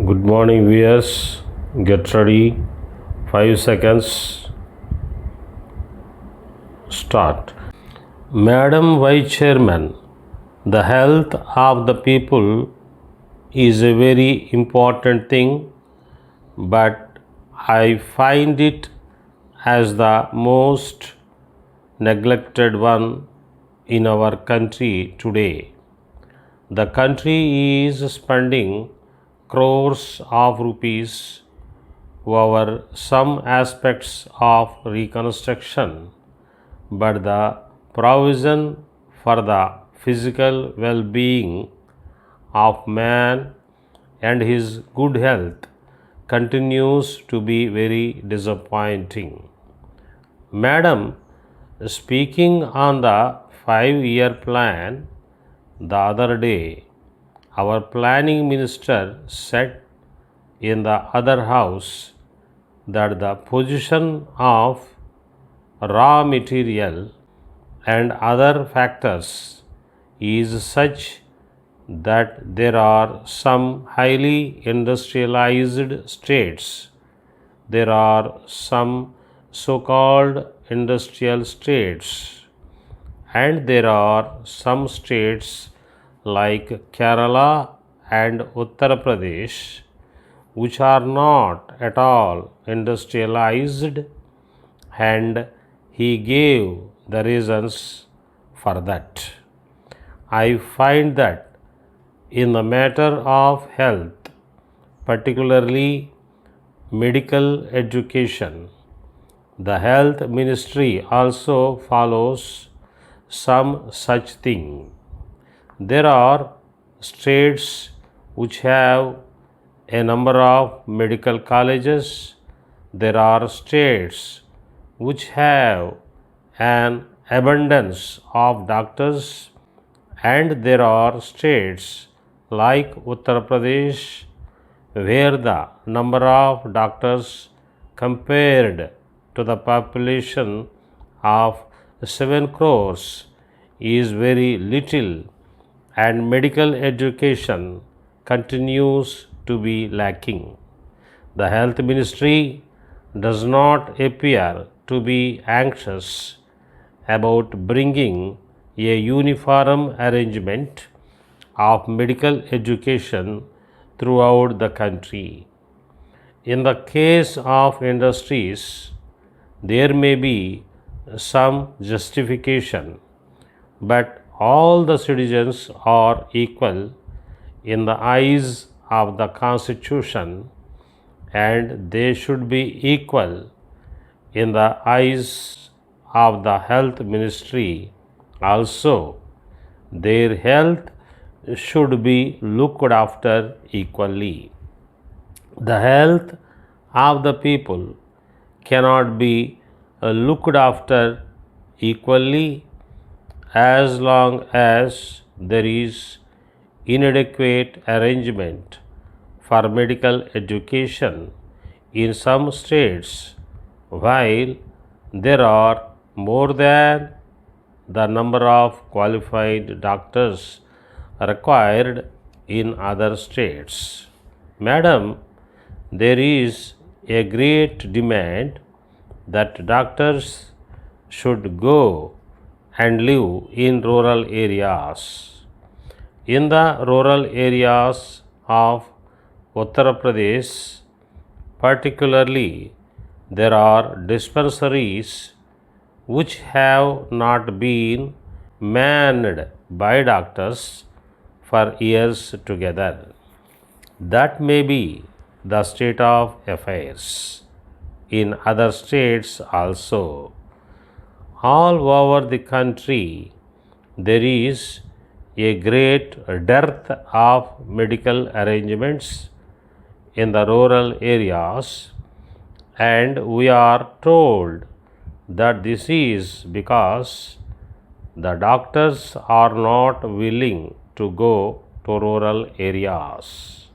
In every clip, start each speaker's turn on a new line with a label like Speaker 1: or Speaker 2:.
Speaker 1: Good morning, viewers. Get ready. 5 seconds. Start. Madam Vice Chairman, the health of the people is a very important thing, but I find it as the most neglected one in our country today. The country is spending crores of rupees over some aspects of reconstruction, but the provision for the physical well being of man and his good health continues to be very disappointing. Madam, speaking on the 5-year plan the other day, our planning minister said in the other house that the position of raw material and other factors is such that there are some highly industrialized states, there are some so called industrial states, and there are some states like Kerala and Uttar Pradesh which are not at all industrialized, and he gave the reasons for that. I find that in the matter of health, particularly medical education, the health ministry also follows some such thing. There are states which have a number of medical colleges. There are states which have an abundance of doctors, and there are states like Uttar Pradesh where the number of doctors compared to the population of 7 crores is very little, and medical education continues to be lacking. The health ministry does not appear to be anxious about bringing a uniform arrangement of medical education throughout the country. In the case of industries, there may be some justification, but all the citizens are equal in the eyes of the Constitution, and they should be equal in the eyes of the health ministry also. Their health should be looked after equally. The health of the people cannot be looked after equally as long as there is inadequate arrangement for medical education in some states, while there are more than the number of qualified doctors required in other states. Madam, there is a great demand that doctors should go and live in rural areas. In the rural areas of Uttar Pradesh, particularly, there are dispensaries which have not been manned by doctors for years together. That may be the state of affairs in other states also. All over the country, there is a great dearth of medical arrangements in the rural areas, and we are told that this is because the doctors are not willing to go to rural areas.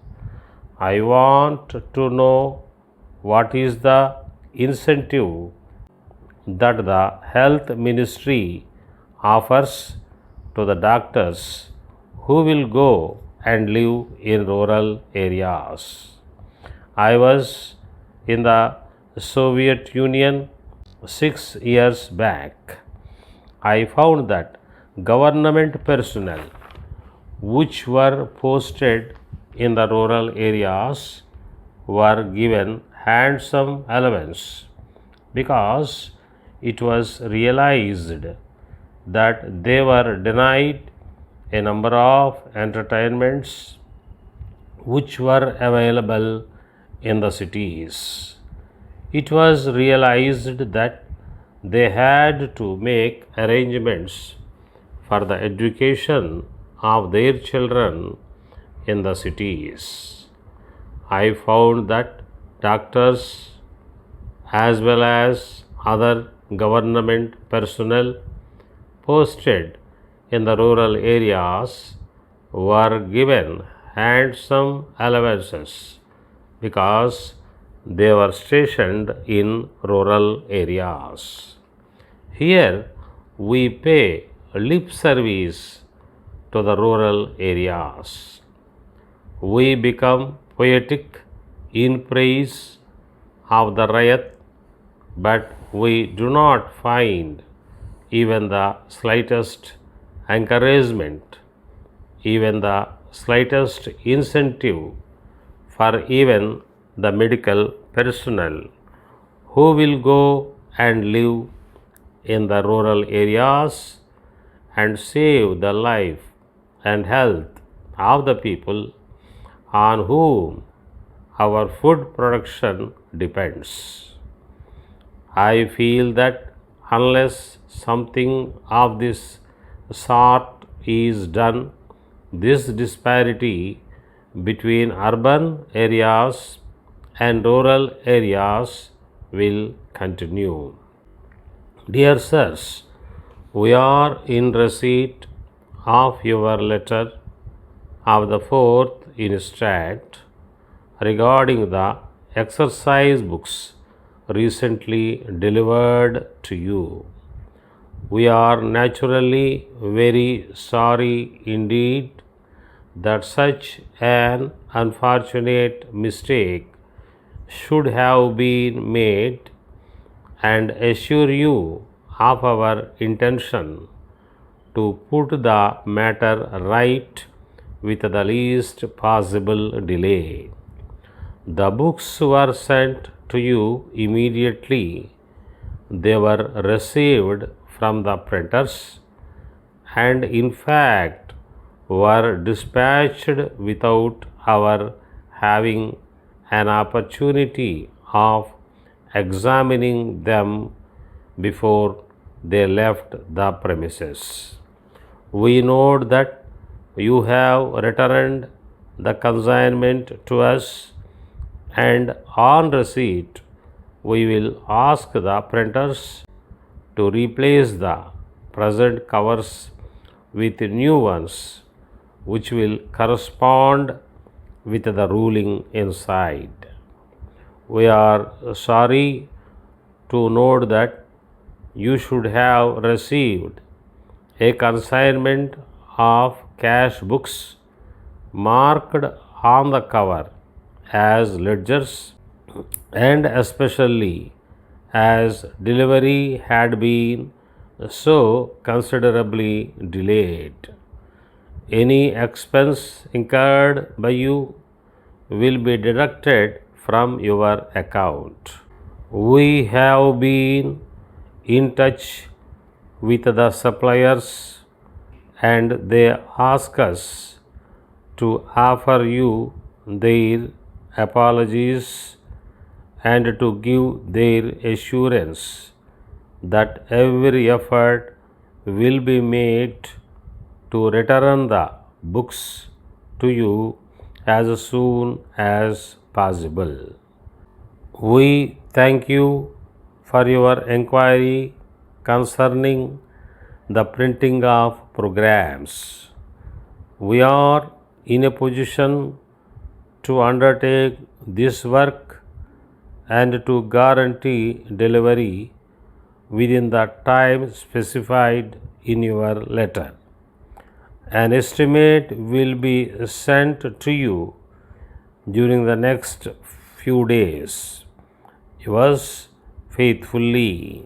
Speaker 1: I want to know what is the incentive that the health ministry offers to the doctors who will go and live in rural areas. I was in the Soviet Union 6 years back. I found that government personnel which were posted in the rural areas were given handsome allowance because it was realized that they were denied a number of entertainments which were available in the cities. It was realized that they had to make arrangements for the education of their children in the cities. I found that doctors as well as other government personnel posted in the rural areas were given handsome allowances because they were stationed in rural areas. Here we pay lip service to the rural areas. We become poetic in praise of the Rayat, but we do not find even the slightest encouragement, even the slightest incentive for even the medical personnel who will go and live in the rural areas and save the life and health of the people on whom our food production depends. I feel that unless something of this sort is done, this disparity between urban areas and rural areas will continue. Dear sirs, we are in receipt of your letter of the 4th instant regarding the exercise books recently delivered to you. We are naturally very sorry indeed that such an unfortunate mistake should have been made, and assure you of our intention to put the matter right with the least possible delay. The books were sent to you immediately they were received from the printers, and in fact were dispatched without our having an opportunity of examining them before they left the premises. We note that you have returned the consignment to us, and on receipt we will ask the printers to replace the present covers with new ones which will correspond with the ruling inside. We are sorry to note that you should have received a consignment of cash books marked on the cover as ledgers, and especially as delivery had been so considerably delayed. Any expense incurred by you will be deducted from your account. We have been in touch with the suppliers, and they ask us to offer you their apologies and to give their assurance that every effort will be made to return the books to you as soon as possible. We thank you for your inquiry concerning the printing of programs. We are in a position to undertake this work and to guarantee delivery within the time specified in your letter. An estimate will be sent to you during the next few days. Yours faithfully.